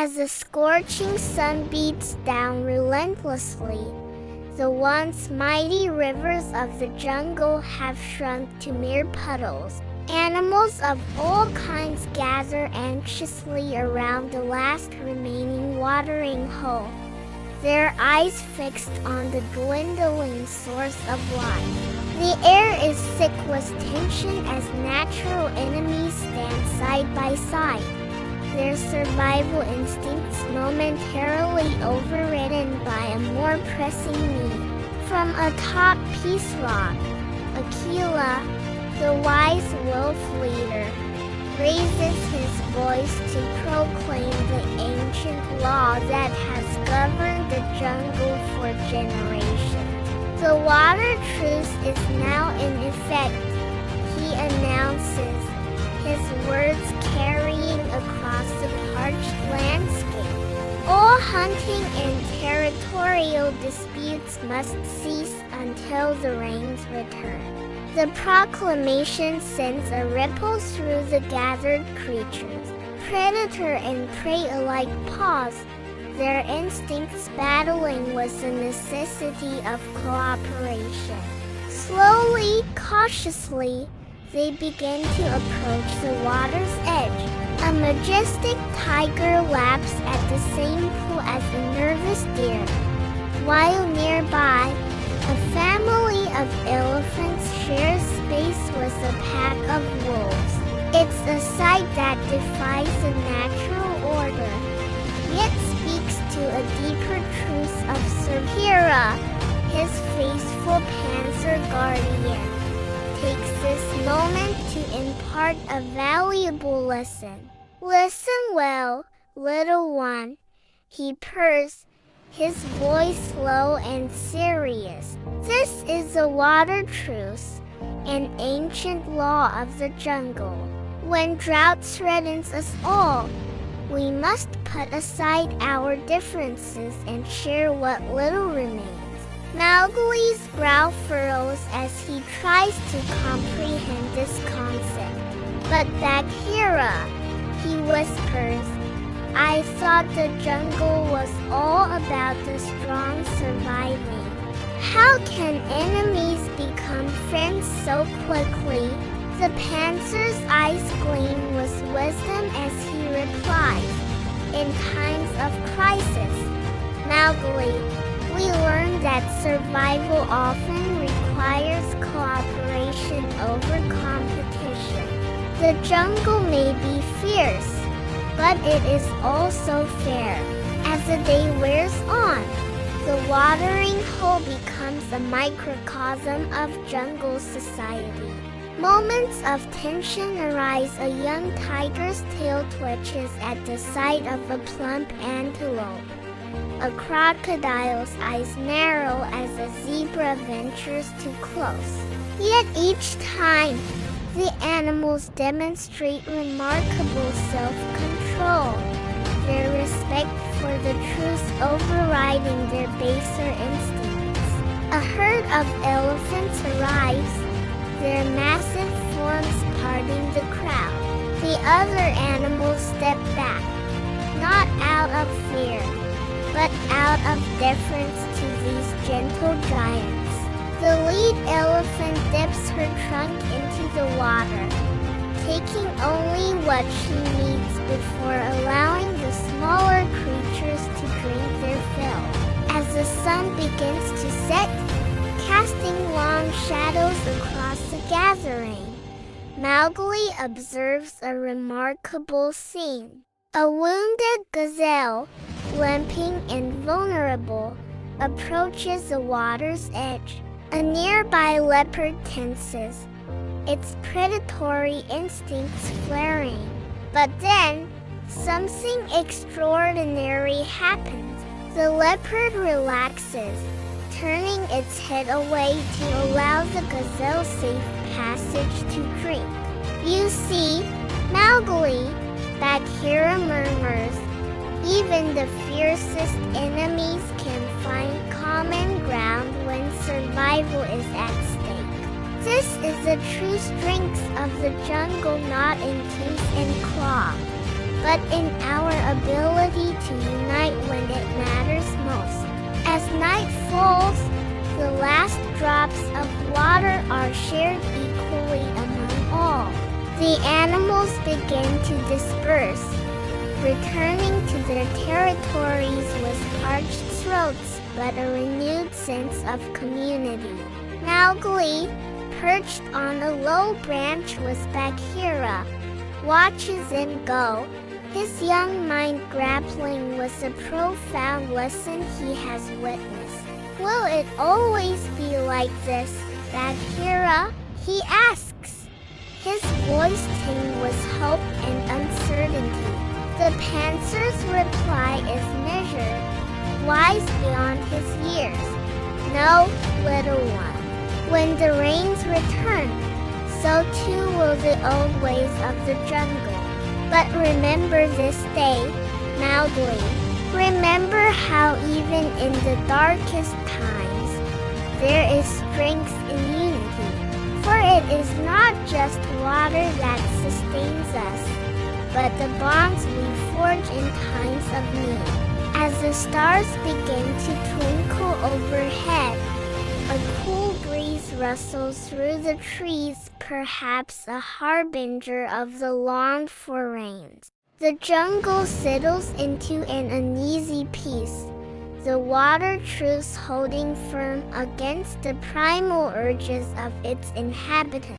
As the scorching sun beats down relentlessly, the once mighty rivers of the jungle have shrunk to mere puddles. Animals of all kinds gather anxiously around the last remaining watering hole, their eyes fixed on the dwindling source of life. The air is thick with tension as natural enemies stand side by side, their survival instincts momentarily overridden by a more pressing need. From atop Peace Rock, Aquila, the wise wolf leader, raises his voice to proclaim the ancient law that has governed the jungle for generations. The water truce is now in effect, he announces, his words carrying across the parched landscape. All hunting and territorial disputes must cease until the rains return. The proclamation sends a ripple through the gathered creatures. Predator and prey alike pause, their instincts battling with the necessity of cooperation. Slowly, cautiously, they begin to approach the water's edge. A majestic tiger laps at the same pool as a nervous deer, while nearby, a family of elephants shares space with a pack of wolves. It's a sight that defies the natural order, yet speaks to a deeper truth of Serpira, his faithful panzer guardian. Takes this moment to impart a valuable lesson. Listen well, little one, he purrs, his voice low and serious. This is a water truce, an ancient law of the jungle. When drought threatens us all, we must put aside our differences and share what little remains. Mowgli's brow furrows as he tries to comprehend this concept. But Bagheera, he whispers, I thought the jungle was all about the strong surviving. How can enemies become friends so quickly? The panzer's eyes gleam with wisdom as he replies, in times of crisis, Mowgli, we learn that survival often requires cooperation over competition. The jungle may be fierce, but it is also fair. As the day wears on, the watering hole becomes a microcosm of jungle society. Moments of tension arise. A young tiger's tail twitches at the sight of a plump antelope. A crocodile's eyes narrow as a zebra ventures too close. Yet each time, the animals demonstrate remarkable self-control, their respect for the truth overriding their baser instincts. A herd of elephants arrives, their massive forms parting the crowd. The other animals step back, not out of fear, but out of deference to these gentle giants. The lead elephant dips her trunk into the water, taking only what she needs before allowing the smaller creatures to drink their fill. As the sun begins to set, casting long shadows across the gathering, Mowgli observes a remarkable scene. A wounded gazelle, limping and vulnerable, approaches the water's edge. A nearby leopard tenses, its predatory instincts flaring. But then, something extraordinary happens. The leopard relaxes, turning its head away to allow the gazelle safe passage to drink. You see, Mowgli, Bagheera murmurs, even the fiercest enemies can find common ground when survival is at stake. This is the true strength of the jungle, not in tooth and claw, but in our ability drops of water are shared equally among all. The animals begin to disperse, returning to their territories with parched throats but a renewed sense of community. Mowgli, perched on a low branch with Bagheera, watches them go, his young mind grappling with the profound lesson he has witnessed. Will it always be like this, Bagheera? He asks, his voice tinged with hope and uncertainty. The panther's reply is measured, wise beyond his years. No, little one. When the rains return, so too will the old ways of the jungle. But remember this day, Mowgli. Remember how even in the darkest times, there is strength in unity. For it is not just water that sustains us, but the bonds we forge in times of need. As the stars begin to twinkle overhead, a cool breeze rustles through the trees, perhaps a harbinger of the longed-for rains. The jungle settles into an uneasy peace, the water truce holding firm against the primal urges of its inhabitants.